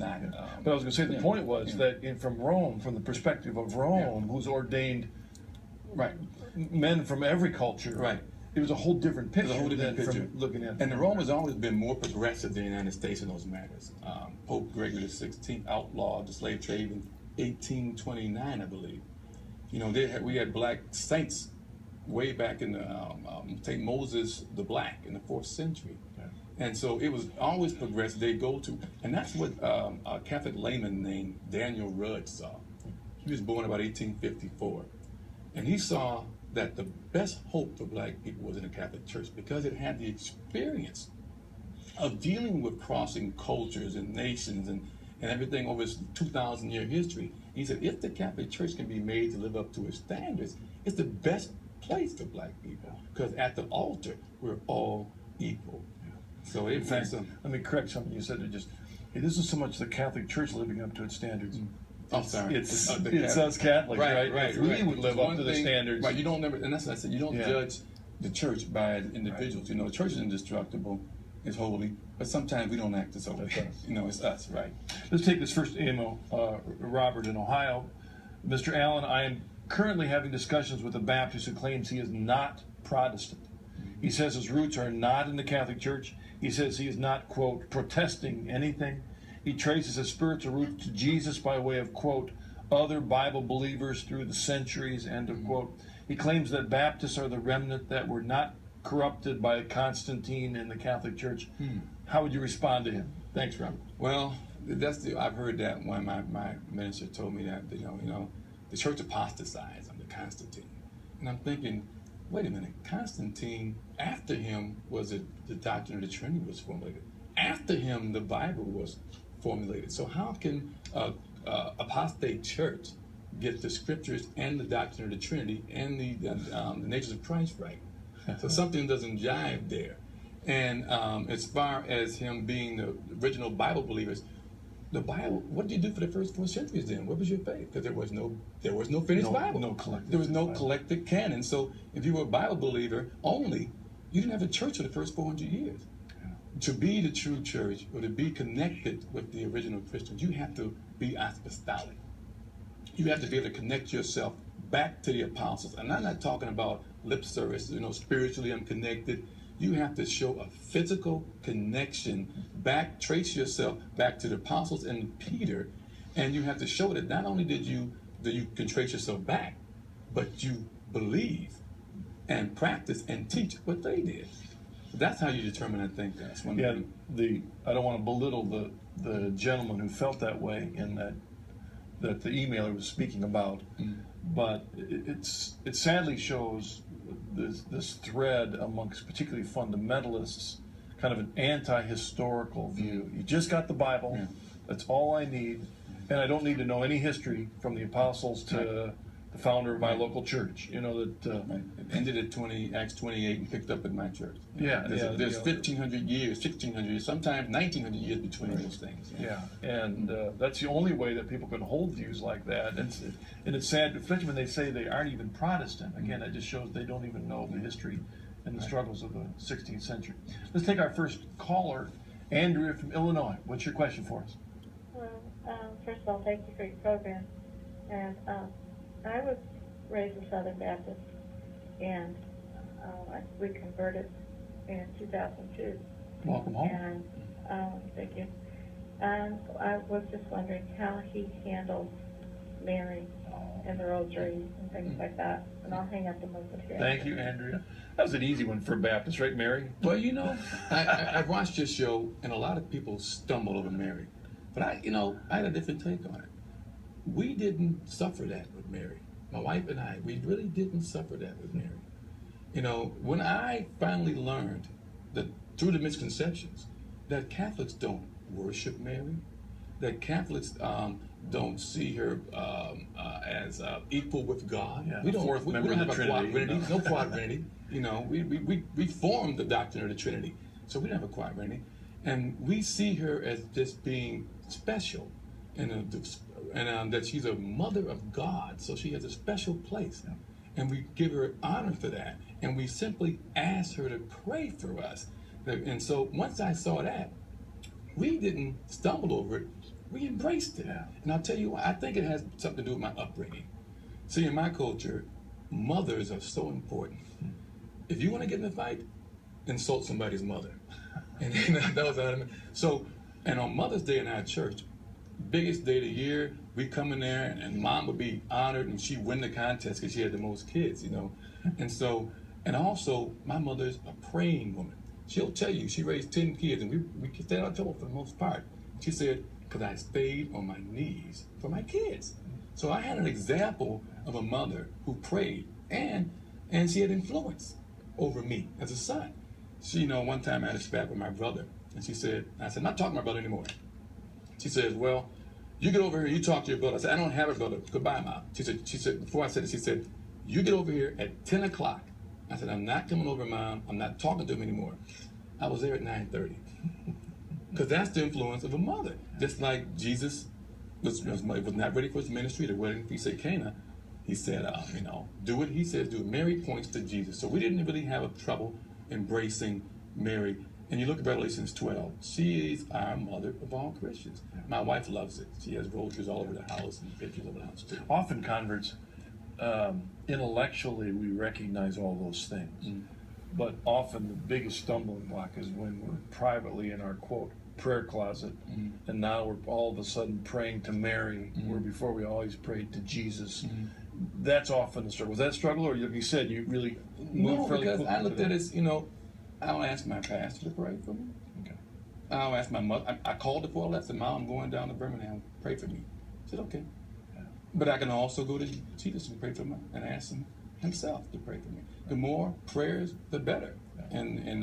not. But I was going to say the point was that from Rome, from the perspective of Rome, who's ordained men from every culture, it was a whole different picture. From looking at. And the Rome has always been more progressive than the United States in those matters. Pope Gregory XVI outlawed the slave trade in 1829, I believe. You know, we had black saints way back in the St. Moses the Black in the 4th century. And so it was always progressive. They go to, and that's what a Catholic layman named Daniel Rudd saw. He was born about 1854. And he saw that the best hope for black people was in the Catholic Church because it had the experience of dealing with crossing cultures and nations and everything over its 2,000-year history. He said, if the Catholic Church can be made to live up to its standards, it's the best place for black people because at the altar, we're all equal. So in fact, let me correct something you said. This isn't so much the Catholic Church living up to its standards. I'm sorry. It's us Catholics, right? If we would live up to the standards. Right, you don't never, and that's what I said, you don't judge the church by individuals. You know, the church is indestructible, it's holy, but sometimes we don't act as holy. You know, it's us, right? Let's take this first email, Robert in Ohio. Mr. Allen, I am currently having discussions with a Baptist who claims he is not Protestant. He says his roots are not in the Catholic Church. He says he is not, quote, protesting anything. He traces his spiritual roots to Jesus by way of, quote, other Bible believers through the centuries, end of quote. He claims that Baptists are the remnant that were not corrupted by Constantine in the Catholic Church. How would you respond to him? Thanks, Robert. Well, I've heard that when my minister told me that, you know, the church apostatized under Constantine. And I'm thinking, wait a minute, Constantine, after him was the doctrine of the Trinity was formulated. After him, the Bible was formulated. So how can apostate church get the scriptures and the doctrine of the Trinity and the natures of Christ right? So something doesn't jive there. And as far as him being the original Bible believers, the Bible, what did you do for the first 4 centuries then? What was your faith? Because there was no finished Bible. There was no collected canon. So if you were a Bible believer only, you didn't have a church for the first 400 years. To be the true church or to be connected with the original Christians, you have to be apostolic. You have to be able to connect yourself back to the apostles. And I'm not talking about lip service, you know, spiritually I'm connected. You have to show a physical connection back, trace yourself back to the apostles and Peter, and you have to show that not only that you can trace yourself back, but you believe and practice and teach what they did. That's how you determine, I think, that's one thing. I don't want to belittle the gentleman who felt that way in that the emailer was speaking about, but it sadly shows this thread amongst particularly fundamentalists, kind of an anti-historical view. You just got the Bible, that's all I need, and I don't need to know any history from the apostles to the founder of my local church. You know that it ended at Acts 28 and picked up at my church. There's 1,500 years, 1,600 years, sometimes 1,900 years between those things. And that's the only way that people can hold views like that. And it's sad, especially when they say they aren't even Protestant. Again, that just shows they don't even know the history and the struggles of the 16th century. Let's take our first caller, Andrea from Illinois. What's your question for us? Well, first of all, thank you for your program. And I was raised a Southern Baptist, and we converted in 2002. Welcome home. And thank you. And I was just wondering how he handles Mary and the rosary and things like that. And I'll hang up the moment here. Thank you, Andrea. That was an easy one for Baptist, right, Mary? Well, you know, I watched your show, and a lot of people stumble over Mary. But I had a different take on it. We didn't suffer that with Mary. My wife and I, we really didn't suffer that with Mary. You know, when I finally learned that through the misconceptions that Catholics don't worship Mary, that Catholics don't see her as equal with God. We don't have a quadrinity, no quadrinity. You know, we formed the doctrine of the Trinity, so we don't have a quadrinity, and we see her as just being special, and that she's a mother of God, so she has a special place. And we give her honor for that. And we simply ask her to pray for us. And so once I saw that, we didn't stumble over it. We embraced it. Yeah. And I'll tell you why. I think it has something to do with my upbringing. See, in my culture, mothers are so important. If you want to get in a fight, insult somebody's mother. And that was what I mean. So, and on Mother's Day in our church, biggest day of the year, we come in there and mom would be honored and she'd win the contest because she had the most kids, you know. And so, and also, my mother's a praying woman. She'll tell you, she raised 10 kids and we stayed out of trouble for the most part. She said, because I stayed on my knees for my kids. So I had an example of a mother who prayed and she had influence over me as a son. She, you know, one time I had a spat with my brother and she said, I said, I'm not talking to my brother anymore. She says, well, you get over here, you talk to your brother. I said, I don't have a brother. Goodbye, Mom. She said, before I said it, she said, you get over here at 10 o'clock. I said, I'm not coming over, Mom. I'm not talking to him anymore. I was there at 9:30. Because that's the influence of a mother. Just like Jesus was not ready for his ministry, the wedding feast at Cana. He said, you know, do what he says do. Mary points to Jesus. So we didn't really have a trouble embracing Mary. And you look at Revelations 12, she is our mother of all Christians. My wife loves it. She has rosaries all over the house and pictures of the house too. Often converts, intellectually, we recognize all those things. Mm. But often the biggest stumbling block is when we're privately in our, quote, prayer closet, and now we're all of a sudden praying to Mary, where before we always prayed to Jesus. That's often the struggle. Was that a struggle, or like you said, you really moved fairly because quickly I looked at it as, you know, I don't ask my pastor to pray for me. Okay. I don't ask my mother. I called before I left, said, Mom, I'm going down to Birmingham. Pray for me. She said, okay. Yeah. But I can also go to Jesus and pray for him and ask him himself to pray for me. The more prayers, the better. Yeah. And